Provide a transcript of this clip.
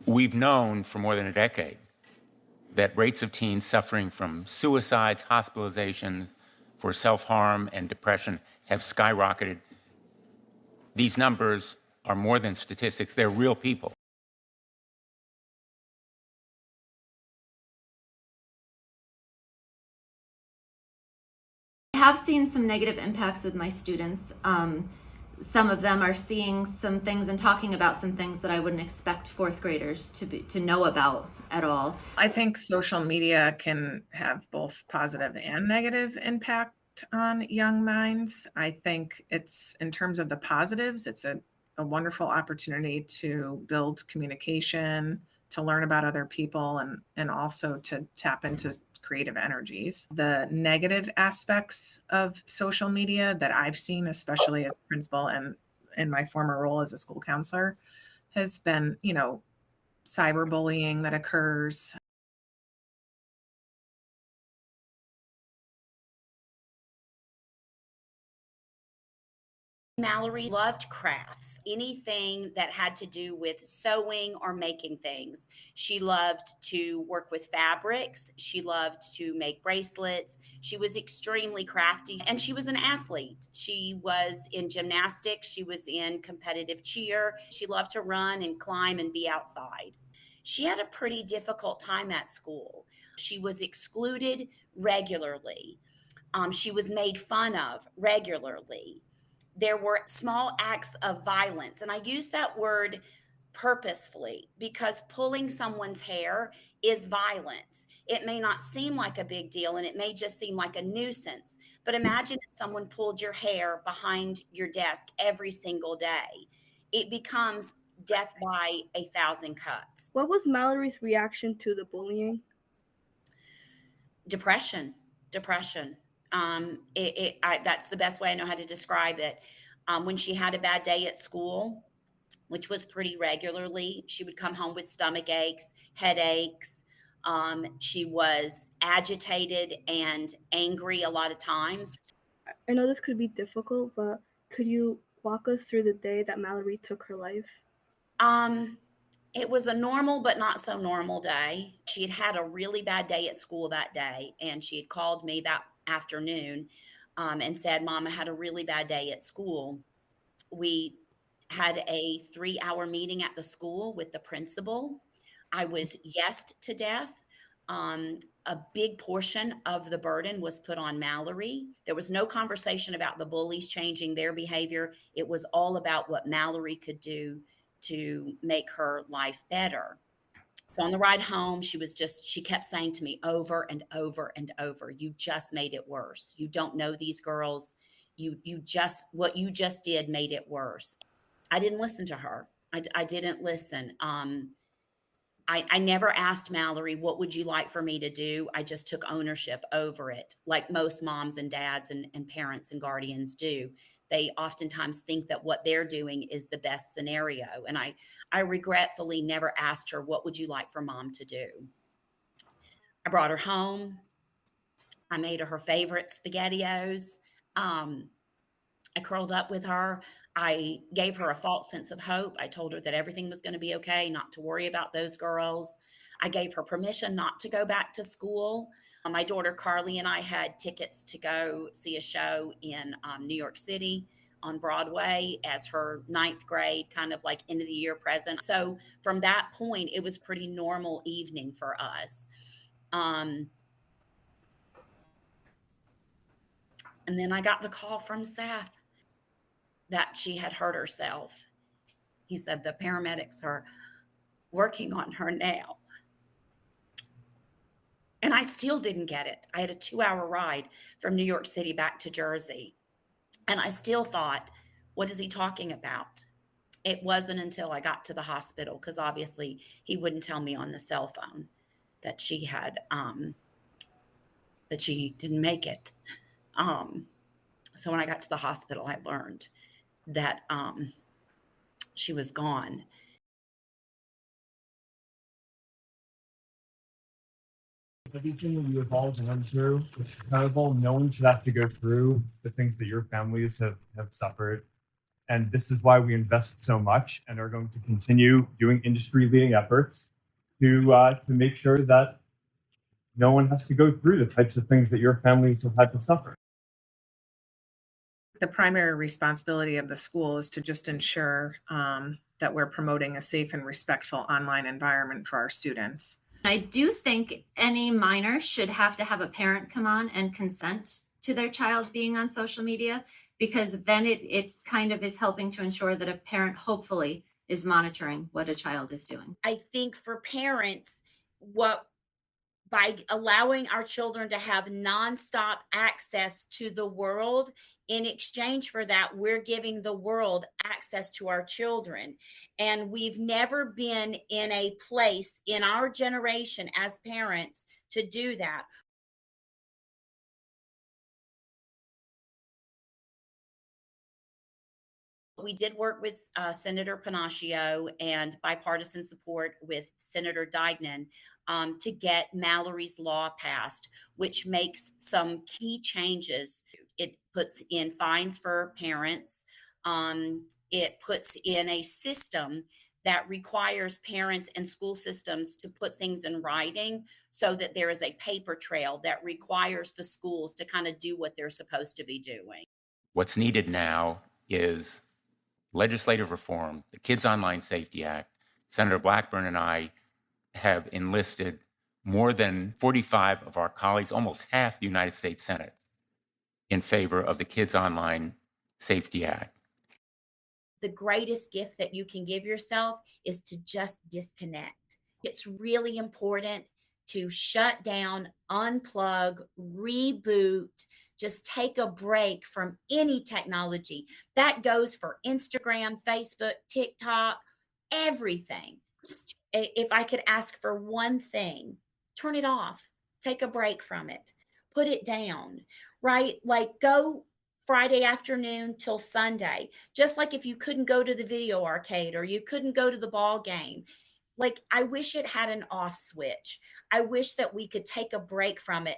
We've known for more than a decade that rates of teens suffering from suicides, hospitalizations for self-harm and depression have skyrocketed. These numbers are more than statistics, they're real people. I have seen some negative impacts with my students. Some of them are seeing some things and talking about some things that I wouldn't expect fourth graders to know about at all. I think social media can have both positive and negative impact on young minds. I think it's, in terms of the positives, it's a wonderful opportunity to build communication, to learn about other people, and also to tap into creative energies. The negative aspects of social media that I've seen, especially as a principal and in my former role as a school counselor, has been, cyberbullying that occurs. Mallory loved crafts, anything that had to do with sewing or making things. She loved to work with fabrics. She loved to make bracelets. She was extremely crafty, and she was an athlete. She was in gymnastics. She was in competitive cheer. She loved to run and climb and be outside. She had a pretty difficult time at school. She was excluded regularly. She was made fun of regularly. There were small acts of violence. And I use that word purposefully because pulling someone's hair is violence. It may not seem like a big deal and it may just seem like a nuisance. But imagine if someone pulled your hair behind your desk every single day. It becomes death by 1,000 cuts. What was Mallory's reaction to the bullying? Depression. That's the best way I know how to describe it. When she had a bad day at school, which was pretty regularly, she would come home with stomach aches, headaches. She was agitated and angry a lot of times. I know this could be difficult, but could you walk us through the day that Mallory took her life? It was a normal but not so normal day. She had had a really bad day at school that day, and she had called me that afternoon and said, "Mom, I had a really bad day at school." We had a 3-hour meeting at the school with the principal. I was yesed to death. A big portion of the burden was put on Mallory. There was no conversation about the bullies changing their behavior. It was all about what Mallory could do to make her life better. So on the ride home, she kept saying to me over and over and over, "You just made it worse. You don't know these girls. What you just did made it worse." I didn't listen to her. I didn't listen. I never asked Mallory, "What would you like for me to do?" I just took ownership over it, like most moms and dads and parents and guardians do. They oftentimes think that what they're doing is the best scenario. And I regretfully never asked her, "What would you like for mom to do?" I brought her home. I made her favorite SpaghettiOs. I curled up with her. I gave her a false sense of hope. I told her that everything was going to be okay, not to worry about those girls. I gave her permission not to go back to school. My daughter Carly and I had tickets to go see a show in New York City on Broadway as her 9th grade, kind of like end of the year present. So from that point, it was a pretty normal evening for us. And then I got the call from Seth that she had hurt herself. He said the paramedics are working on her now. And I still didn't get it. I had a 2-hour ride from New York City back to Jersey. And I still thought, what is he talking about? It wasn't until I got to the hospital, because obviously he wouldn't tell me on the cell phone that she didn't make it. So when I got to the hospital, I learned that she was gone. Everything that you evolved and went through, it's incredible. No one should have to go through the things that your families have suffered. And this is why we invest so much and are going to continue doing industry-leading efforts to make sure that no one has to go through the types of things that your families have had to suffer. The primary responsibility of the school is to just ensure that we're promoting a safe and respectful online environment for our students. I do think any minor should have to have a parent come on and consent to their child being on social media, because then it kind of is helping to ensure that a parent hopefully is monitoring what a child is doing. I think for parents, by allowing our children to have nonstop access to the world, in exchange for that, we're giving the world access to our children. And we've never been in a place in our generation as parents to do that. We did work with Senator Panaccio and bipartisan support with Senator Deignan to get Mallory's Law passed, which makes some key changes. It puts in fines for parents. It puts in a system that requires parents and school systems to put things in writing so that there is a paper trail that requires the schools to kind of do what they're supposed to be doing. What's needed now is legislative reform, the Kids Online Safety Act. Senator Blackburn and I have enlisted more than 45 of our colleagues, almost half the United States Senate, in favor of the Kids Online Safety Act. The greatest gift that you can give yourself is to just disconnect. It's really important to shut down, unplug, reboot, just take a break from any technology. That goes for Instagram, Facebook, TikTok, everything. Just if I could ask for one thing, turn it off, take a break from it, put it down, right? Like go Friday afternoon till Sunday. Just like if you couldn't go to the video arcade or you couldn't go to the ball game, like I wish it had an off switch. I wish that we could take a break from it